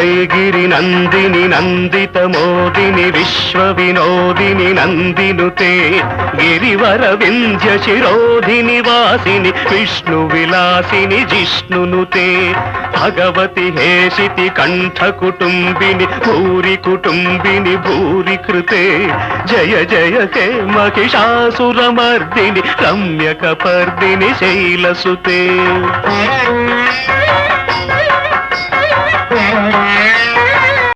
ఐగిరి నందిని నందిత మోదిని విశ్వ వినోదిని నందినుతే గిరివర వింధ్య శిరోధిని వాసిని విష్ణు విలాసిని జిష్ణునుతే భగవతి హేషితి కంఠ కుటుంబిని భూరి కుటుంబిని భూరి కృతే జయ జయ హే మహిషాసురమర్దిని రమ్యకపర్దిని శైలసుతే